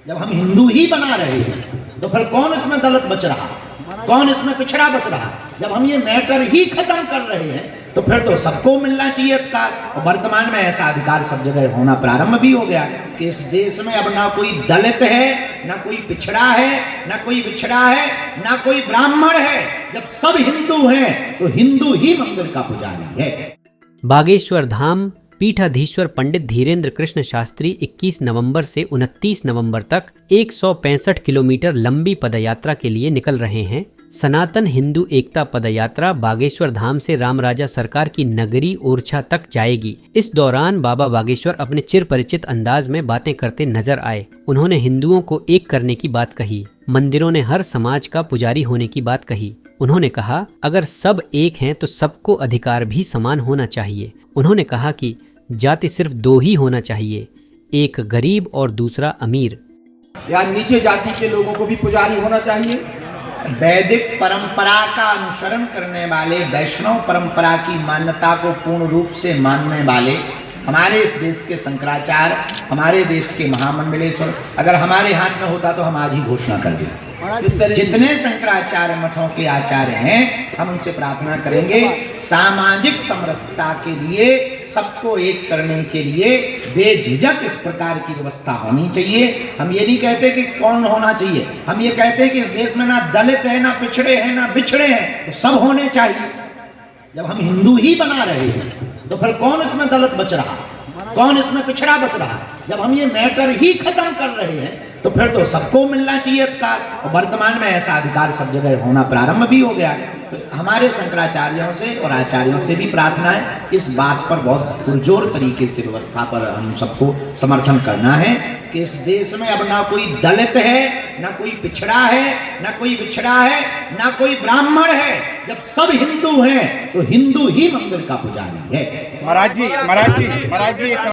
जब हम हिंदू ही बना रहे हैं तो फिर कौन इसमें दलित बच रहा, कौन इसमें पिछड़ा बच रहा? जब हम ये मैटर ही खत्म कर रहे हैं तो फिर तो सबको मिलना चाहिए अधिकार। और वर्तमान में ऐसा अधिकार सब जगह होना प्रारंभ भी हो गया कि इस देश में अब ना कोई दलित है, ना कोई पिछड़ा है, ना कोई बिछड़ा है, ना कोई ब्राह्मण है। जब सब हिंदू हैं तो हिंदू ही मंदिर का पुजारी है। बागेश्वर धाम पीठाधीश्वर पंडित धीरेन्द्र कृष्ण शास्त्री 21 नवंबर से 29 नवंबर तक 165 किलोमीटर लंबी पदयात्रा के लिए निकल रहे हैं। सनातन हिंदू एकता पदयात्रा बागेश्वर धाम से रामराजा सरकार की नगरी ओरछा तक जाएगी। इस दौरान बाबा बागेश्वर अपने चिर परिचित अंदाज में बातें करते नजर आए। उन्होंने हिंदुओं को एक करने की बात कही, मंदिरों ने हर समाज का पुजारी होने की बात कही। उन्होंने कहा, अगर सब एक हैं तो सबको अधिकार भी समान होना चाहिए। उन्होंने कहा कि जाति सिर्फ दो ही होना चाहिए, एक गरीब और दूसरा अमीर। या नीचे जाति के लोगों को भी पुजारी होना चाहिए। वैदिक परंपरा का अनुसरण करने वाले, वैष्णव परंपरा की मान्यता को पूर्ण रूप से मानने वाले हमारे इस देश के शंकराचार्य, हमारे देश के महामंडलेश्वर, अगर हमारे हाथ में होता तो हम आज ही घोषणा कर देते। जितने शंकराचार्य मठों के आचार्य हैं, हम उनसे प्रार्थना करेंगे सामाजिक समरसता के लिए, सबको एक करने के लिए बेझिझक इस प्रकार की व्यवस्था होनी चाहिए। हम ये नहीं कहते कि कौन होना चाहिए, हम ये कहते हैं कि इस देश में ना दलित है, ना पिछड़े हैं, ना बिछड़े हैं, तो सब होने चाहिए। जब हम हिंदू ही बना रहे हैं तो फिर कौन इसमें दलित बच रहा, कौन इसमें पिछड़ा बच रहा? जब हम ये मैटर ही खत्म कर रहे हैं तो फिर तो सबको मिलना चाहिए अधिकार। और वर्तमान में ऐसा अधिकार सब जगह होना प्रारंभ भी हो गया। तो हमारे शंकराचार्यों से और आचार्यों से भी प्रार्थना है, इस बात पर बहुत पुरजोर तरीके से व्यवस्था पर हम सबको समर्थन करना है कि इस देश में अब ना कोई दलित है, ना कोई पिछड़ा है, ना कोई बिछड़ा है, ना कोई ब्राह्मण है। जब सब हिंदू हैं तो हिंदू ही मंदिर का पुजारी है। महाराज जी